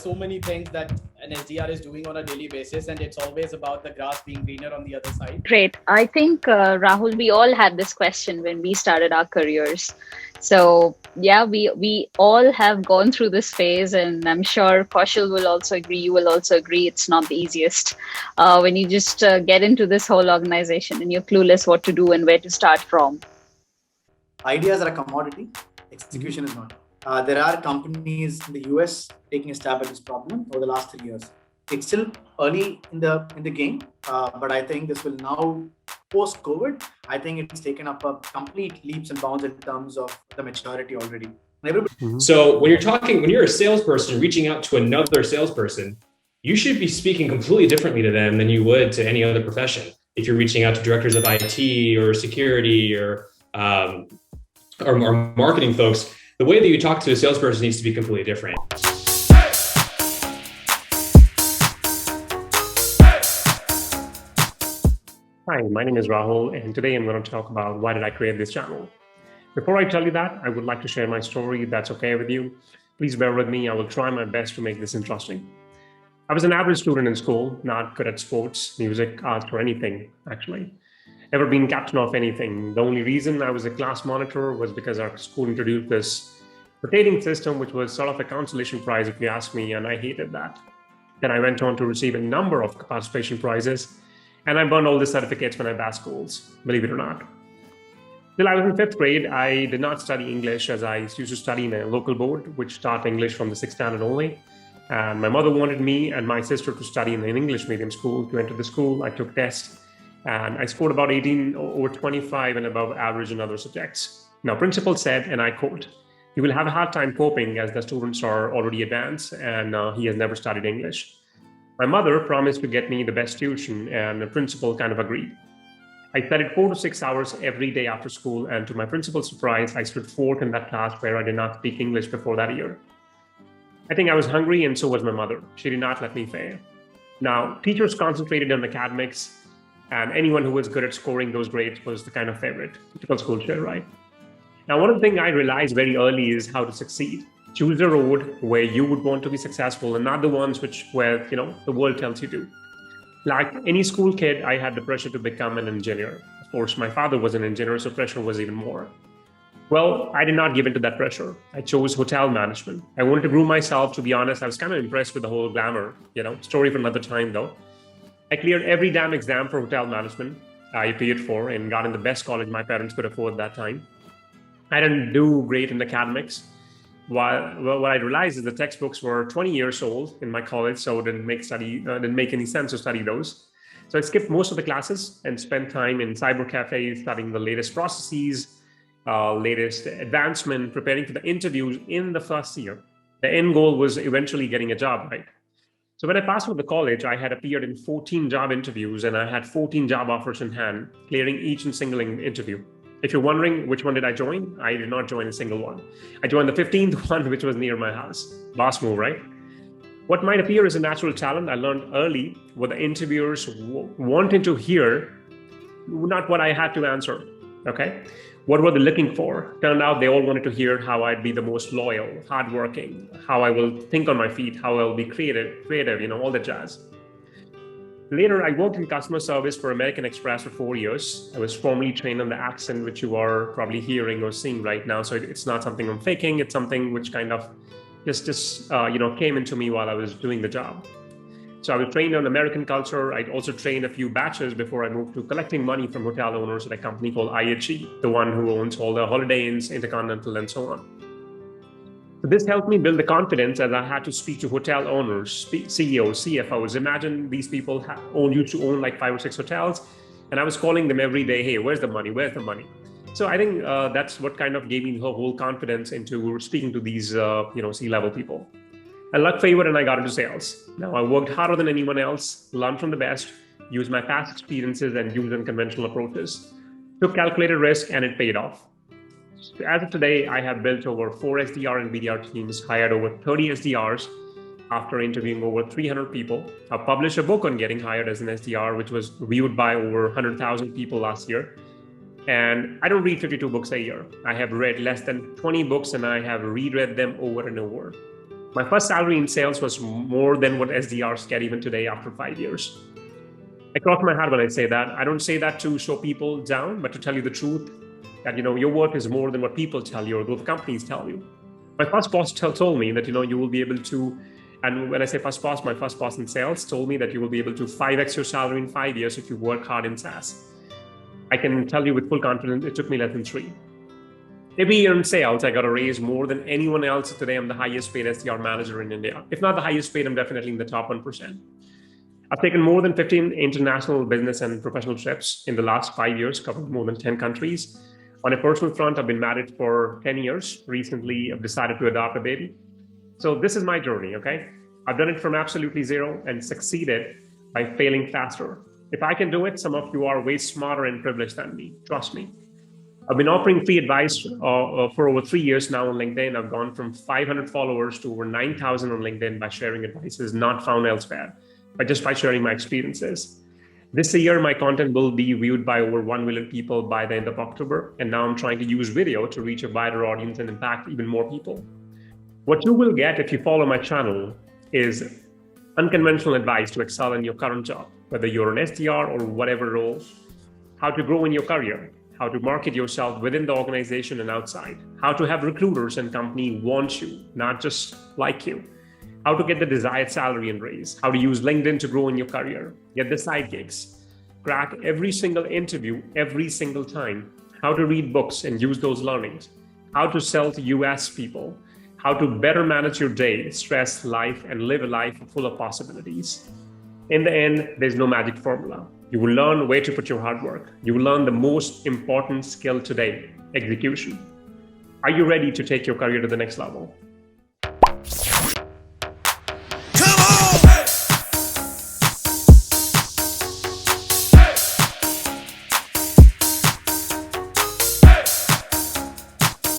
so many things that an SDR is doing on a daily basis, and it's always about the grass being greener on the other side. Great. I think, Rahul, we all had this question when we started our careers. So, yeah, we all have gone through this phase, and I'm sure Kaushal will also agree, you will also agree, it's not the easiest when you just get into this whole organization and you're clueless what to do and where to start from. Ideas are a commodity, execution is not. There are companies in the US taking a stab at this problem over the last 3 years. It's still early in the game, but I think this will now, post-COVID, I think it's taken up a complete leaps and bounds in terms of the maturity already. So when you're a salesperson reaching out to another salesperson, you should be speaking completely differently to them than you would to any other profession. If you're reaching out to directors of IT or security or marketing folks, the way that you talk to a salesperson needs to be completely different. Hi, my name is Rahul, and today I'm going to talk about why did I create this channel. Before I tell you that, I would like to share my story, if that's okay with you. Please bear with me. I will try my best to make this interesting. I was an average student in school, not good at sports, music, art, or anything, actually. Never been captain of anything. The only reason I was a class monitor was because our school introduced this rotating system, which was sort of a consolation prize, if you ask me, and I hated that. Then I went on to receive a number of participation prizes, and I burned all the certificates when I passed schools, believe it or not. Till I was in 5th grade, I did not study English, as I used to study in a local board, which taught English from the 6th standard only. And my mother wanted me and my sister to study in an English medium school. To enter the school, I took tests, and I scored about 18 over 25 and above average in other subjects. Now, principal said, and I quote, "You will have a hard time coping as the students are already advanced and he has never studied English." My mother promised to get me the best tuition, and the principal kind of agreed. I studied 4 to 6 hours every day after school, and to my principal's surprise, I stood 4th in that class where I did not speak English before that year. I think I was hungry, and so was my mother. She did not let me fail. Now, teachers concentrated on academics, and anyone who was good at scoring those grades was the kind of favorite. Typical school shit, right? Now, one of the things I realized very early is how to succeed. Choose a road where you would want to be successful and not the ones where the world tells you to. Like any school kid, I had the pressure to become an engineer. Of course, my father was an engineer, so pressure was even more. Well, I did not give in to that pressure. I chose hotel management. I wanted to groom myself. To be honest, I was kind of impressed with the whole glamour, story for another time though. I cleared every damn exam for hotel management I paid for and got in the best college my parents could afford at that time. I didn't do great in academics. What I realized is the textbooks were 20 years old in my college, so it didn't make any sense to study those. So I skipped most of the classes and spent time in cyber cafes studying the latest processes, latest advancement, preparing for the interviews in the first year. The end goal was eventually getting a job, right? So when I passed with the college, I had appeared in 14 job interviews and I had 14 job offers in hand, clearing each and single interview. If you're wondering which one did I join, I did not join a single one. I joined the 15th one, which was near my house. Boss move, right? What might appear as a natural talent, I learned early what the interviewers wanted to hear, not what I had to answer, okay? What were they looking for? Turned out they all wanted to hear how I'd be the most loyal, hardworking, how I will think on my feet, how I'll be creative, all that jazz. Later, I worked in customer service for American Express for 4 years. I was formally trained on the accent, which you are probably hearing or seeing right now. So it's not something I'm faking. It's something which kind of just came into me while I was doing the job. So I was trained on American culture. I also trained a few batches before I moved to collecting money from hotel owners at a company called IHG, the one who owns all the Holiday Inns, Intercontinental, and so on. So this helped me build the confidence as I had to speak to hotel owners, CEOs, CFOs. Imagine these people used to own like 5 or 6 hotels, and I was calling them every day, "Hey, where's the money? Where's the money?" So I think that's what kind of gave me the whole confidence into speaking to these, C-level people. And luck favored and I got into sales. Now I worked harder than anyone else, learned from the best, used my past experiences and used unconventional approaches. Took calculated risk and it paid off. As of today, I have built over 4 SDR and BDR teams, hired over 30 SDRs after interviewing over 300 people. I published a book on getting hired as an SDR, which was viewed by over 100,000 people last year. And I don't read 52 books a year. I have read less than 20 books and I have reread them over and over. My first salary in sales was more than what SDRs get even today after 5 years. I cross my heart when I say that. I don't say that to show people down, but to tell you the truth that, your worth is more than what people tell you or what companies tell you. My first boss told me that, you will be able to, and when I say first boss, my first boss in sales told me that you will be able to 5x your salary in 5 years if you work hard in SaaS. I can tell you with full confidence, it took me less than 3. Every year in sales, I got a raise more than anyone else. Today, I'm the highest paid SDR manager in India. If not the highest paid, I'm definitely in the top 1%. I've taken more than 15 international business and professional trips in the last 5 years, covered more than 10 countries. On a personal front, I've been married for 10 years. Recently, I've decided to adopt a baby. So this is my journey, okay? I've done it from absolutely zero and succeeded by failing faster. If I can do it, some of you are way smarter and privileged than me. Trust me. I've been offering free advice for over 3 years now on LinkedIn. I've gone from 500 followers to over 9,000 on LinkedIn by sharing advices not found elsewhere, by sharing my experiences. This year, my content will be viewed by over 1 million people by the end of October. And now I'm trying to use video to reach a wider audience and impact even more people. What you will get if you follow my channel is unconventional advice to excel in your current job, whether you're an SDR or whatever role, how to grow in your career, how to market yourself within the organization and outside, how to have recruiters and company want you, not just like you, how to get the desired salary and raise, how to use LinkedIn to grow in your career, get the side gigs, crack every single interview every single time, how to read books and use those learnings, how to sell to US people, how to better manage your day, stress, life, and live a life full of possibilities. In the end, there's no magic formula. You will learn where to put your hard work. You will learn the most important skill today, execution. Are you ready to take your career to the next level?